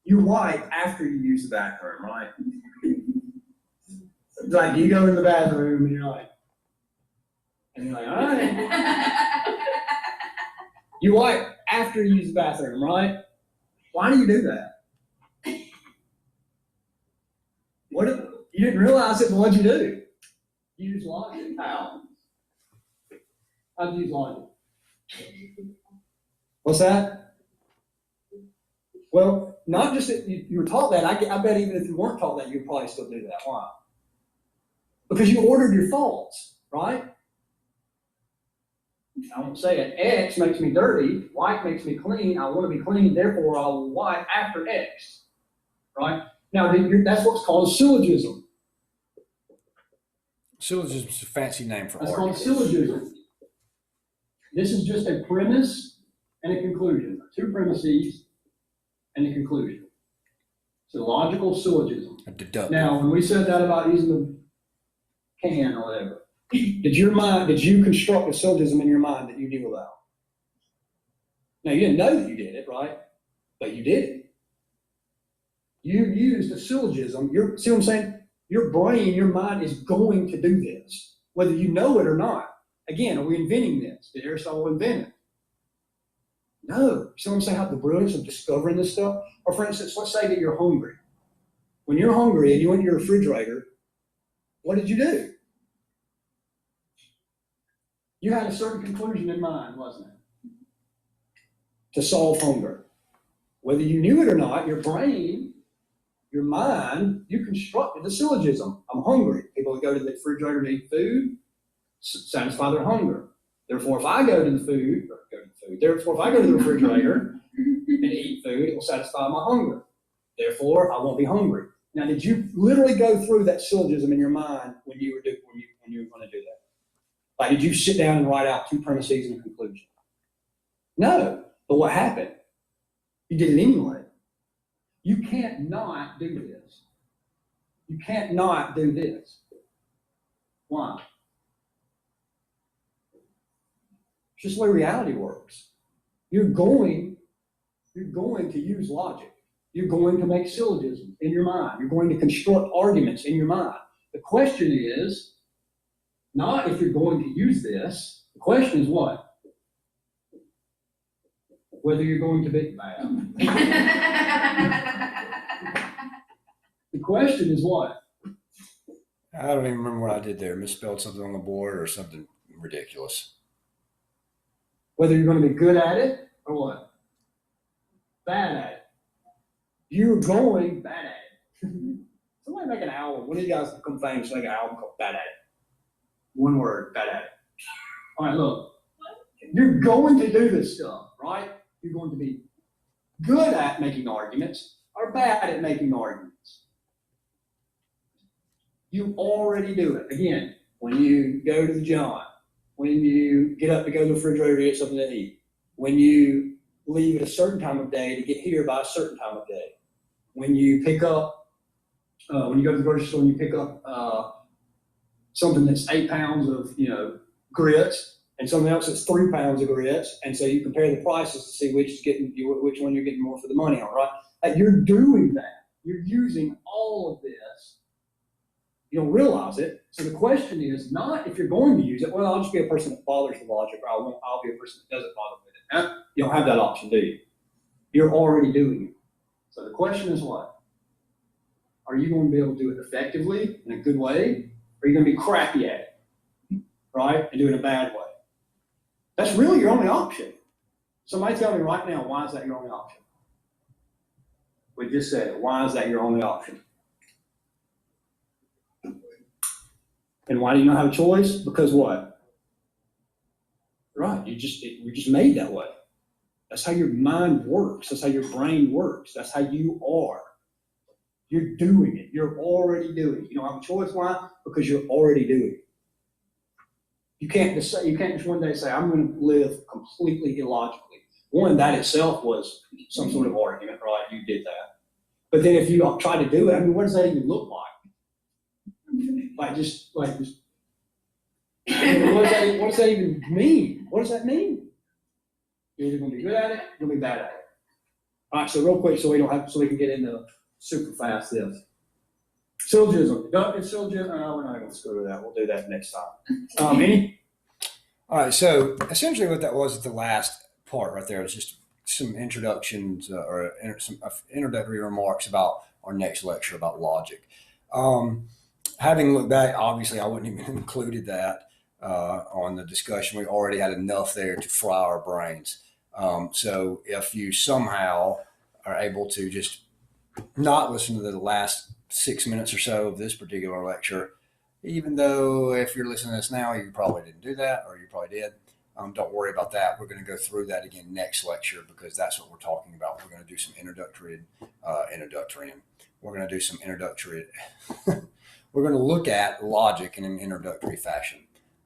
wipe after you use the bathroom, right? It's like you go in the bathroom and you're like, all right. You wipe after you use the bathroom, right? Why do you do that? You didn't realize it, but what'd you do? You use logic. How? How'd you use logic? What's that? Well, not just that you were taught that. I bet even if you weren't taught that, you'd probably still do that. Why? Because you ordered your thoughts, right? I won't say it. X makes me dirty. White makes me clean. I want to be clean, therefore I will white after X, right? Now, that's what's called a syllogism. Syllogism is a fancy name for That's argument. called a syllogism. This is just a premise and a conclusion. Two premises and a conclusion. It's a logical syllogism. A deductive. Now, when we said that about using the can or whatever, did you construct a syllogism in your mind that you knew about? Now, you didn't know that you did it, right? But you did it. You used a syllogism. See what I'm saying? Your brain, your mind is going to do this, whether you know it or not. Again, are we inventing this? Did Aristotle invent it? No. See what I'm saying? How the brilliance of discovering this stuff? Or for instance, let's say that you're hungry. When you're hungry and you went to your refrigerator, what did you do? You had a certain conclusion in mind, wasn't it? To solve hunger. Whether you knew it or not, your brain, your mind, you constructed a syllogism. I'm hungry. People go to the refrigerator to eat food, satisfy their hunger. Therefore, if I go to the refrigerator and eat food, it will satisfy my hunger. Therefore, I won't be hungry. Now, did you literally go through that syllogism in your mind when you were going to do that? Like, did you sit down and write out 2 premises and a conclusion? No. But what happened? You did it anyway. You can't not do this. You can't not do this. Why? It's just the way reality works. You're going to use logic. You're going to make syllogisms in your mind. You're going to construct arguments in your mind. The question is not if you're going to use this. The question is what? Whether you're going to be bad. The question is what? I don't even remember what I did there. Misspelled something on the board or something ridiculous. Whether you're going to be good at it or what? Bad at it. You're going bad at it. Somebody make an album. One of you guys become famous, make an album called Bad at It. One word, bad at it. All right, look. You're going to do this stuff, right? You're going to be good at making arguments or bad at making arguments. You already do it. Again, when you go to the John, when you get up to go to the refrigerator to get something to eat, when you leave at a certain time of day to get here by a certain time of day, when you pick up, when you go to the grocery store and you pick up something that's 8 pounds of, grits and something else that's 3 pounds of grits, and so you compare the prices to see which one you're getting more for the money on, right? Like, you're doing that. You're using all of this. You don't realize it. So the question is not if you're going to use it, well, I'll just be a person that bothers the logic, or I'll be a person that doesn't bother with it. You don't have that option, do you? You're already doing it. So the question is what? Are you going to be able to do it effectively in a good way? Or are you going to be crappy at it, right? And do it in a bad way? That's really your only option. Somebody tell me right now, why is that your only option? We just said it. Why is that your only option? And why do you not have a choice? Because what? Right, you're just made that way. That's how your mind works. That's how your brain works. That's how you are. You're doing it. You're already doing it. You don't have a choice. Why? Because you're already doing it. You can't just one day say, I'm going to live completely illogically. One, that itself was some sort of argument, right? You did that. But then if you try to do it, what does that even look like? What does that even mean? What does that mean? You're either going to be good at it, you're going to be bad at it. All right, so real quick, so we can get into super fast this. Syllogism. Deductive syllogism. We're not going to go to that. We'll do that next time. Any? All right, so essentially what that was at the last part right there was just some introductions or some introductory remarks about our next lecture about logic. Having looked back, obviously I wouldn't even included that on the discussion. We already had enough there to fry our brains. So if you somehow are able to just not listen to the last 6 minutes or so of this particular lecture, even though if you're listening to this now, you probably didn't do that, or you probably did. Don't worry about that. We're going to go through that again next lecture because that's what we're talking about. We're going to do some introductory. We're going to do some introductory. We're going to look at logic in an introductory fashion.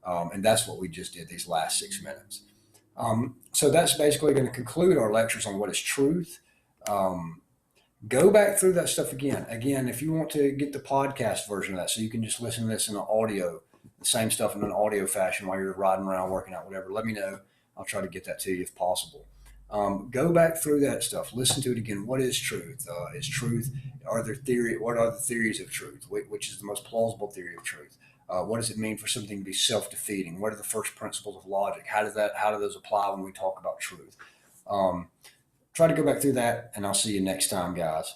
And that's what we just did these last 6 minutes. So that's basically going to conclude our lectures on what is truth. Go back through that stuff again. Again, if you want to get the podcast version of that, so you can just listen to this in an audio, the same stuff in an audio fashion while you're riding around, working out, whatever, let me know. I'll try to get that to you if possible. Go back through that stuff. Listen to it again. What is truth? Is truth? What are the theories of truth? Which is the most plausible theory of truth? What does it mean for something to be self-defeating? What are the first principles of logic? How do those apply when we talk about truth? Try to go back through that, and I'll see you next time, guys.